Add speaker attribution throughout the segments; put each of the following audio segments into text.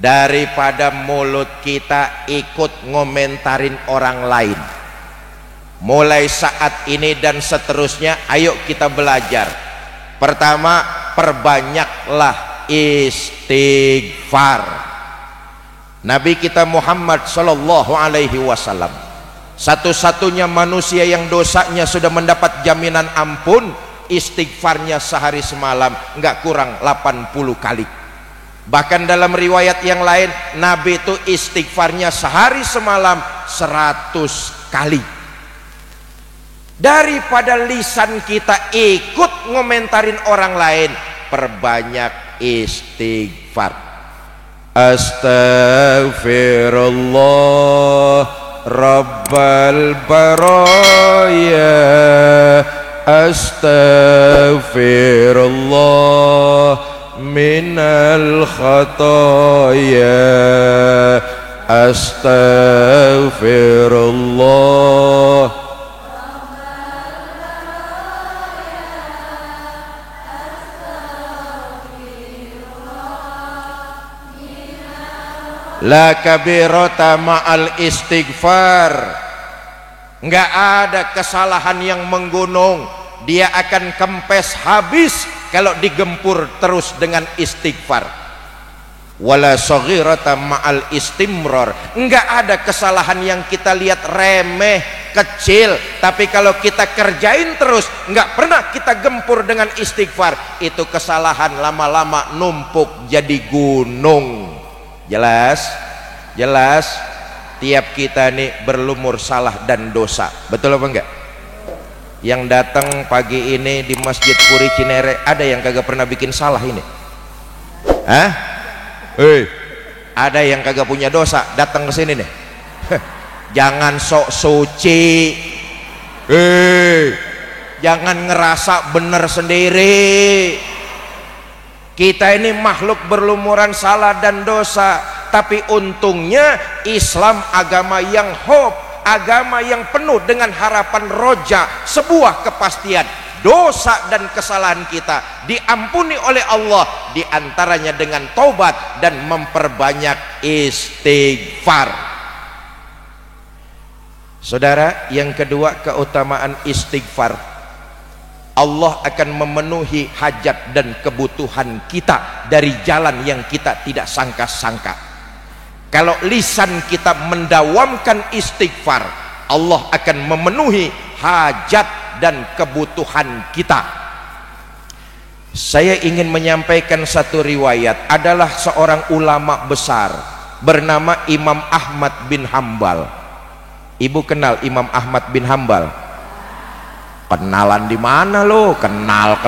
Speaker 1: daripada mulut kita ikut ngomentarin orang lain. Mulai saat ini dan seterusnya, ayo kita belajar. Pertama, perbanyaklah istighfar. Nabi kita Muhammad sallallahu alaihi wasallam, satu-satunya manusia yang dosanya sudah mendapat jaminan ampun, istighfarnya sehari semalam nggak kurang 80 kali. Bahkan dalam riwayat yang lain, Nabi itu istighfarnya sehari semalam 100 kali. Daripada lisan kita ikut ngomentarin orang lain, perbanyak istighfar. Astaghfirullah Rabbal baraya, astaghfirullah minal khataya, astaghfirullah. La kabirata ma'al istighfar. Enggak ada kesalahan yang menggunung, dia akan kempes habis kalau digempur terus dengan istighfar. Wala saghirata ma'al istimrar. Enggak ada kesalahan yang kita lihat remeh, kecil, tapi kalau kita kerjain terus, enggak pernah kita gempur dengan istighfar, itu kesalahan lama-lama numpuk jadi gunung. Jelas? Jelas? Tiap kita nih berlumur salah dan dosa. Betul apa enggak? Yang datang pagi ini di Masjid Puri Cinere, ada yang kagak pernah bikin salah ini? Hah? Ada yang kagak punya dosa datang ke sini nih? Jangan sok suci. Jangan ngerasa bener sendiri. Kita ini makhluk berlumuran salah dan dosa, tapi untungnya Islam agama yang hope, agama yang penuh dengan harapan roja, sebuah kepastian. Dosa dan kesalahan kita diampuni oleh Allah, diantaranya dengan taubat dan memperbanyak istighfar. Saudara, yang kedua keutamaan istighfar, Allah akan memenuhi hajat dan kebutuhan kita dari jalan yang kita tidak sangka-sangka. Kalau lisan kita mendawamkan istighfar, Allah akan memenuhi hajat dan kebutuhan kita. Saya ingin menyampaikan satu riwayat. Adalah seorang ulama besar bernama Imam Ahmad bin Hambal. Ibu kenal Imam Ahmad bin Hambal? Kenalan di mana lo? Kenal.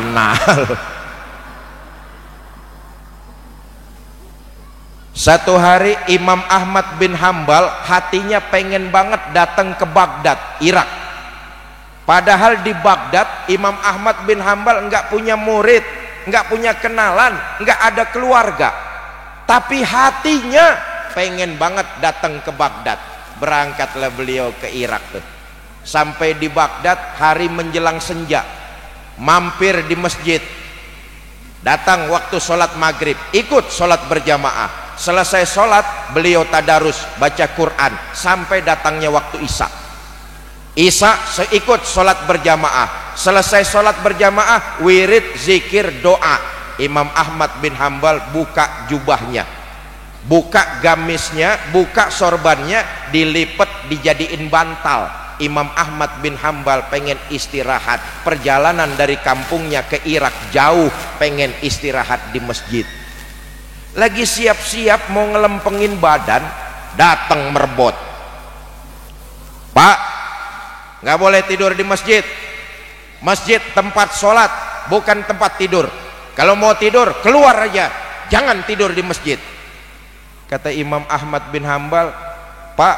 Speaker 1: Satu hari Imam Ahmad bin Hambal hatinya pengen banget datang ke Baghdad, Irak. Padahal di Baghdad Imam Ahmad bin Hambal enggak punya murid, enggak punya kenalan, enggak ada keluarga. Tapi hatinya pengen banget datang ke Baghdad. Berangkatlah beliau ke Irak tuh. Sampai di Baghdad hari menjelang senja, mampir di masjid, datang waktu sholat maghrib, ikut sholat berjamaah. Selesai sholat beliau tadarus baca Quran sampai datangnya waktu isya. Isya seikut sholat berjamaah. Selesai sholat berjamaah, wirid, zikir, doa. Imam Ahmad bin Hambal buka jubahnya, buka gamisnya, buka sorbannya, dilipat dijadiin bantal. Imam Ahmad bin Hambal pengen istirahat. Perjalanan dari kampungnya ke Irak jauh, pengen istirahat di masjid. Lagi siap-siap mau ngelempengin badan, datang merbot. Pak, nggak boleh tidur di masjid. Masjid tempat sholat, bukan tempat tidur. Kalau mau tidur keluar aja, jangan tidur di masjid. Kata Imam Ahmad bin Hambal, Pak,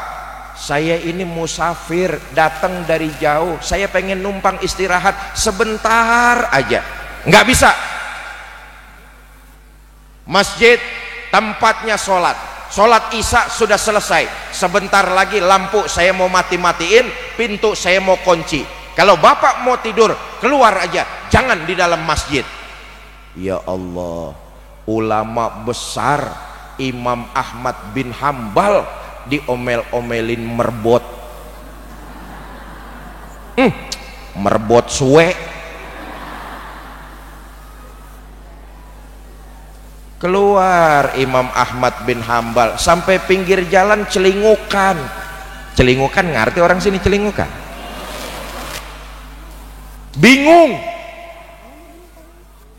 Speaker 1: saya ini musafir, datang dari jauh, saya pengen numpang istirahat sebentar aja. Nggak bisa. Masjid tempatnya sholat, sholat isya sudah selesai, sebentar lagi lampu saya mau mati-matiin, pintu saya mau kunci. Kalau bapak mau tidur keluar aja, jangan di dalam masjid. Ya Allah, ulama besar Imam Ahmad bin Hambal diomel-omelin merbot. Merbot suwe. Keluar Imam Ahmad bin Hambal sampai pinggir jalan celingukan. Celingukan ngerti orang sini celingukan? Bingung.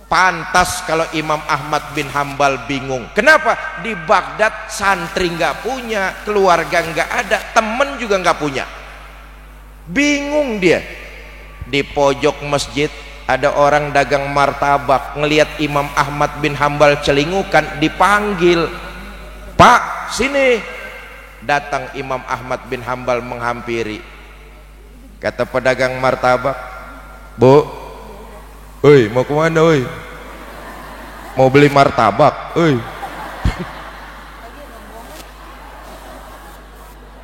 Speaker 1: Pantas kalau Imam Ahmad bin Hambal bingung. Kenapa? Di Baghdad santri nggak punya, keluarga nggak ada, temen juga nggak punya. Bingung dia. Di pojok masjid ada orang dagang martabak, ngelihat Imam Ahmad bin Hambal celingukan, dipanggil, "Pak, sini." Datang Imam Ahmad bin Hambal menghampiri. Kata pedagang martabak, "Bu, oi, mau kemana oi? Mau beli martabak oi?"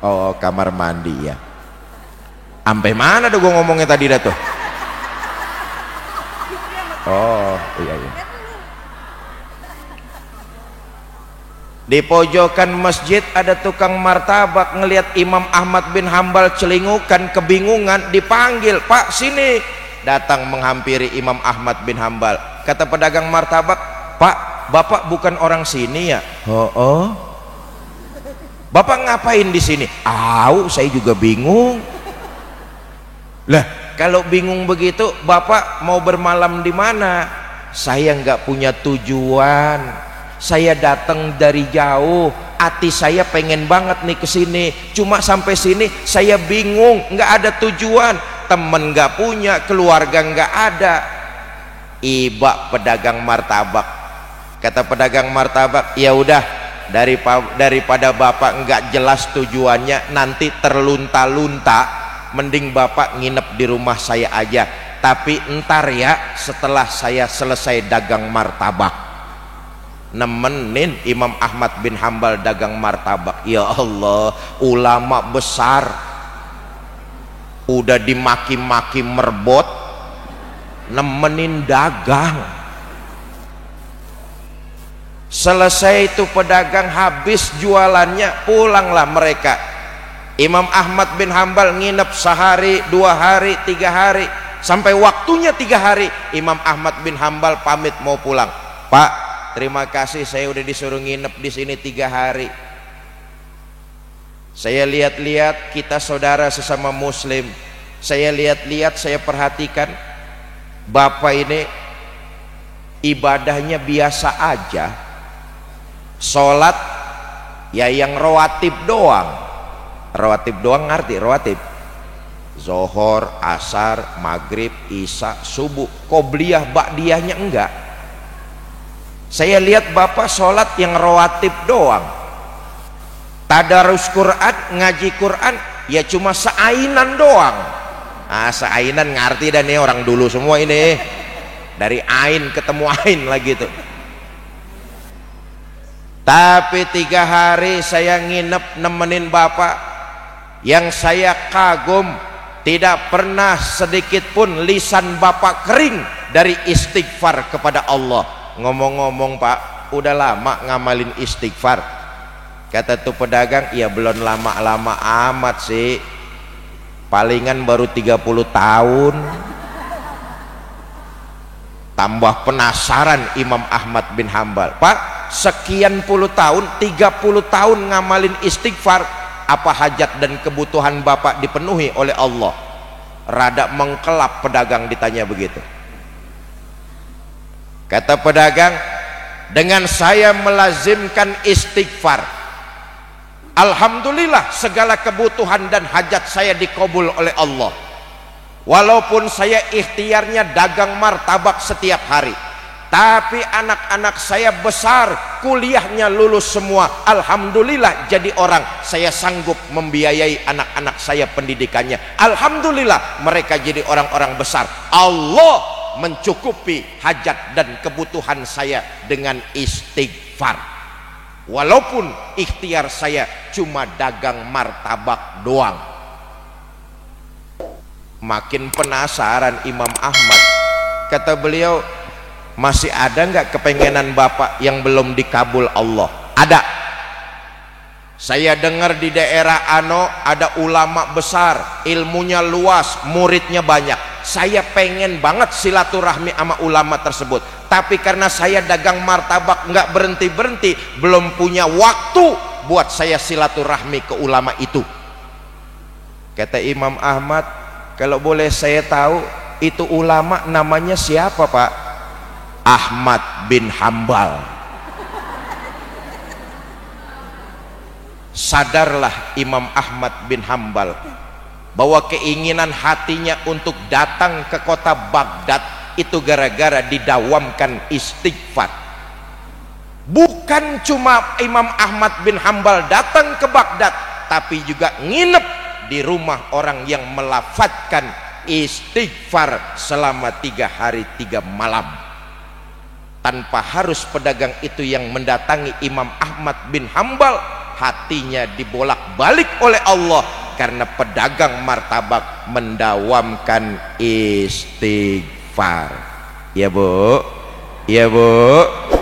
Speaker 1: Oh, kamar mandi ya. Sampai mana tuh gua ngomongnya tadi dah tuh? Oh iya. Di pojokan masjid ada tukang martabak, ngelihat Imam Ahmad bin Hambal celingukan, kebingungan, dipanggil, "Pak, sini." Datang menghampiri Imam Ahmad bin Hambal. Kata pedagang martabak, "Pak, Bapak bukan orang sini ya?" Oh. "Bapak ngapain di sini?" Saya juga bingung." Lah, kalau bingung begitu, Bapak mau bermalam di mana? "Saya nggak punya tujuan. Saya datang dari jauh. Hati saya pengen banget nih ke sini. Cuma sampai sini saya bingung, nggak ada tujuan. Temen nggak punya, keluarga nggak ada." Iba pedagang martabak. Kata pedagang martabak, "Ya udah, daripada Bapak nggak jelas tujuannya, nanti terlunta-lunta, mending Bapak nginep di rumah saya aja. Tapi entar ya, setelah saya selesai dagang martabak." Nemenin Imam Ahmad bin Hambal dagang martabak. Ya Allah, ulama besar udah dimaki-maki merbot, nemenin dagang. Selesai itu pedagang habis jualannya, pulanglah mereka. Imam Ahmad bin Hambal nginep sehari, 2 hari, 3 hari, sampai waktunya 3 hari. Imam Ahmad bin Hambal pamit mau pulang. "Pak, terima kasih, saya udah disuruh nginep di sini 3 hari. Saya lihat-lihat kita saudara sesama muslim. Saya lihat-lihat, saya perhatikan Bapak ini ibadahnya biasa aja. Sholat ya yang rawatib doang." Rawatib doang ngerti? Rawatib Zohor, Asar, Maghrib, Isya, Subuh. Qobliyah, Ba'diyahnya enggak. Saya lihat Bapak sholat yang rawatib doang. Tadarus Quran, ngaji Quran ya cuma seainan doang. Seainan ngerti dan nih orang dulu semua ini. Dari ain ketemu ain lagi tuh. Tapi 3 hari saya nginep nemenin Bapak. Yang saya kagum, tidak pernah sedikit pun lisan Bapak kering dari istighfar kepada Allah. Ngomong-ngomong Pak, udah lama ngamalin istighfar? Kata tuh pedagang, "Ya belum lama-lama amat sih, palingan baru 30 tahun. Tambah penasaran Imam Ahmad bin Hambal, "Pak, sekian puluh tahun, 30 tahun ngamalin istighfar, apa hajat dan kebutuhan Bapak dipenuhi oleh Allah?" Rada mengkelap pedagang ditanya begitu. Kata pedagang, "Dengan saya melazimkan istighfar, alhamdulillah segala kebutuhan dan hajat saya dikabul oleh Allah. Walaupun saya ikhtiarnya dagang martabak setiap hari, tapi anak-anak saya besar, kuliahnya lulus semua. Alhamdulillah jadi orang, saya sanggup membiayai anak-anak saya pendidikannya. Alhamdulillah mereka jadi orang-orang besar. Allah mencukupi hajat dan kebutuhan saya dengan istighfar. Walaupun ikhtiar saya cuma dagang martabak doang." Makin penasaran Imam Ahmad. Kata beliau, "Masih ada nggak kepengenan Bapak yang belum dikabul Allah?" Ada. Saya dengar di daerah Ano ada ulama besar, ilmunya luas, muridnya banyak. Saya pengen banget silaturahmi sama ulama tersebut, tapi karena saya dagang martabak nggak berhenti-berhenti, belum punya waktu buat saya silaturahmi ke ulama itu. Kata Imam Ahmad, kalau boleh saya tahu itu ulama namanya siapa Pak? Ahmad bin Hambal. Sadarlah Imam Ahmad bin Hambal bahwa keinginan hatinya untuk datang ke kota Baghdad itu gara-gara didawamkan istighfar. Bukan cuma Imam Ahmad bin Hambal datang ke Baghdad, tapi juga nginep di rumah orang yang melafadzkan istighfar selama 3 hari 3 malam. Tanpa harus pedagang itu yang mendatangi Imam Ahmad bin Hambal, hatinya dibolak-balik oleh Allah karena pedagang martabak mendawamkan istighfar. Ya Bu, ya Bu.